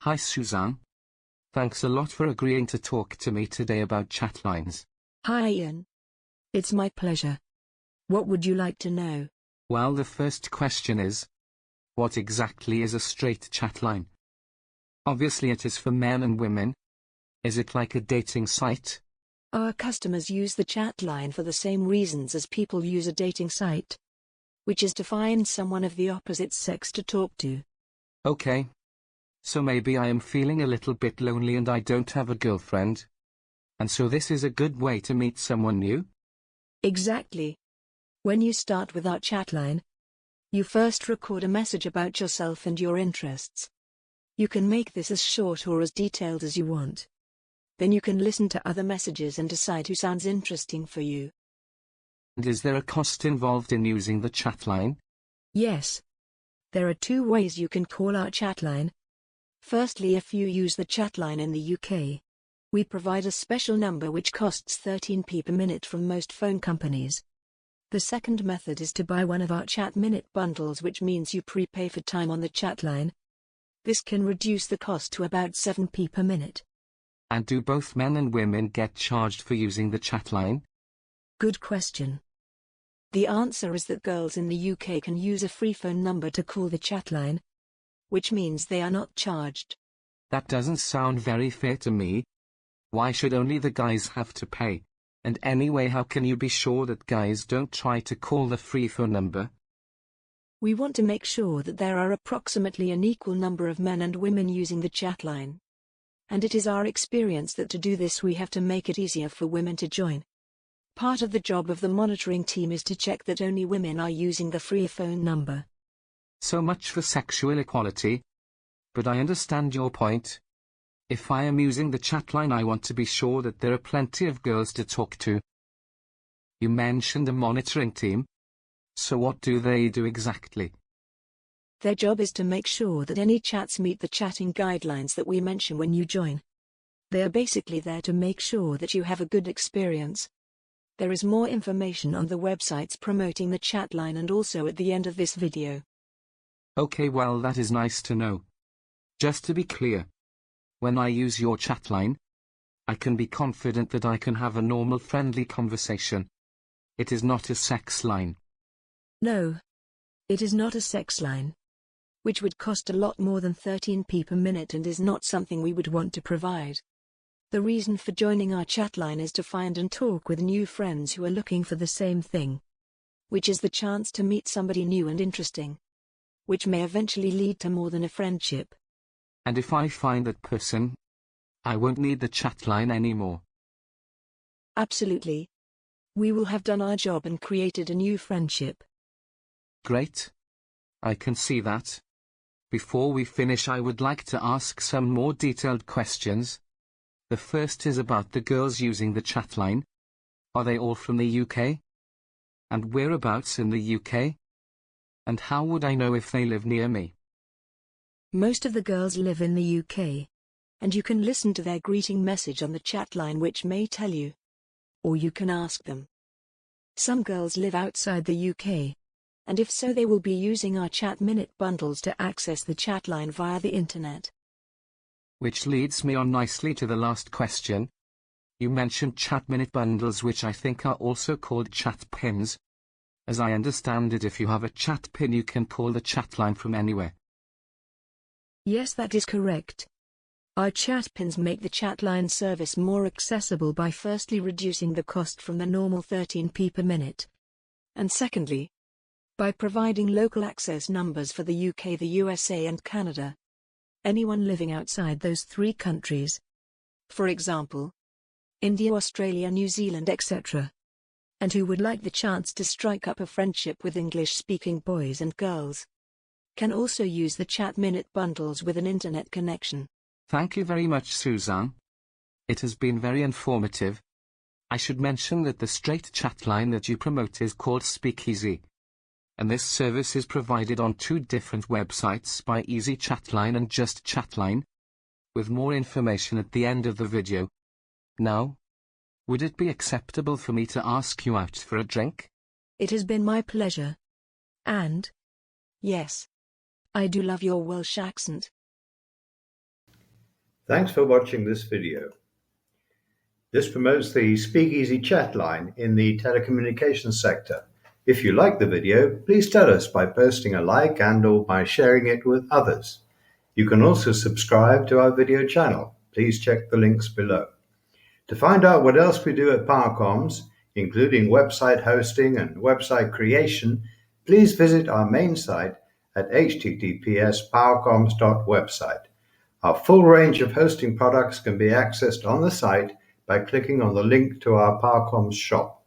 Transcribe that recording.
Hi Suzanne. Thanks a lot for agreeing to talk to me today about chatlines. Hi Ian. It's my pleasure. What would you like to know? Well, the first question is, what exactly is a straight chatline? Obviously it is for men and women. Is it like a dating site? Our customers use the chatline for the same reasons as people use a dating site, which is to find someone of the opposite sex to talk to. Okay. So maybe I am feeling a little bit lonely and I don't have a girlfriend. And so this is a good way to meet someone new? Exactly. When you start with our chatline, you first record a message about yourself and your interests. You can make this as short or as detailed as you want. Then you can listen to other messages and decide who sounds interesting for you. And is there a cost involved in using the chatline? Yes. There are two ways you can call our chatline. Firstly, if you use the chatline in the UK, we provide a special number which costs 13p per minute from most phone companies. The second method is to buy one of our chat minute bundles, which means you prepay for time on the chatline. This can reduce the cost to about 7p per minute. And do both men and women get charged for using the chatline? Good question. The answer is that girls in the UK can use a free phone number to call the chatline, which means they are not charged. That doesn't sound very fair to me. Why should only the guys have to pay? And anyway, how can you be sure that guys don't try to call the free phone number? We want to make sure that there are approximately an equal number of men and women using the chatline. And it is our experience that to do this we have to make it easier for women to join. Part of the job of the monitoring team is to check that only women are using the free phone number. So much for sexual equality. But I understand your point. If I am using the chatline, I want to be sure that there are plenty of girls to talk to. You mentioned a monitoring team. So what do they do exactly? Their job is to make sure that any chats meet the chatting guidelines that we mention when you join. They are basically there to make sure that you have a good experience. There is more information on the websites promoting the chatline and also at the end of this video. Okay, well, that is nice to know. Just to be clear, when I use your chatline, I can be confident that I can have a normal friendly conversation. It is not a sex line. No. It is not a sex line, which would cost a lot more than 13p per minute and is not something we would want to provide. The reason for joining our chatline is to find and talk with new friends who are looking for the same thing, which is the chance to meet somebody new and interesting, which may eventually lead to more than a friendship. And if I find that person, I won't need the chatline anymore. Absolutely. We will have done our job and created a new friendship. Great. I can see that. Before we finish, I would like to ask some more detailed questions. The first is about the girls using the chatline. Are they all from the UK? And whereabouts in the UK? And how would I know if they live near me? Most of the girls live in the UK, and you can listen to their greeting message on the chatline, which may tell you. Or you can ask them. Some girls live outside the UK, and if so, they will be using our chat minute bundles to access the chatline via the internet. Which leads me on nicely to the last question. You mentioned chat minute bundles, which I think are also called chat pins. As I understand it, if you have a chat pin, you can call the chatline from anywhere. Yes, that is correct. Our chat pins make the chatline service more accessible by firstly reducing the cost from the normal 13p per minute. And secondly, by providing local access numbers for the UK, the USA and Canada. Anyone living outside those three countries. For example, India, Australia, New Zealand, etc. And who would like the chance to strike up a friendship with English-speaking boys and girls, can also use the chat minute bundles with an internet connection. Thank you very much, Suzanne. It has been very informative. I should mention that the straight chatline that you promote is called Speakeasy. And this service is provided on 2 different websites, by Easy Chatline and Just Chatline, with more information at the end of the video. Now, would it be acceptable for me to ask you out for a drink? It has been my pleasure. And, yes, I do love your Welsh accent. Thanks for watching this video. This promotes the Speakeasy chat line in the telecommunications sector. If you like the video, please tell us by posting a like and/or by sharing it with others. You can also subscribe to our video channel. Please check the links below. To find out what else we do at PowerComms, including website hosting and website creation, please visit our main site at https://powercomms.website. Our full range of hosting products can be accessed on the site by clicking on the link to our PowerComms shop.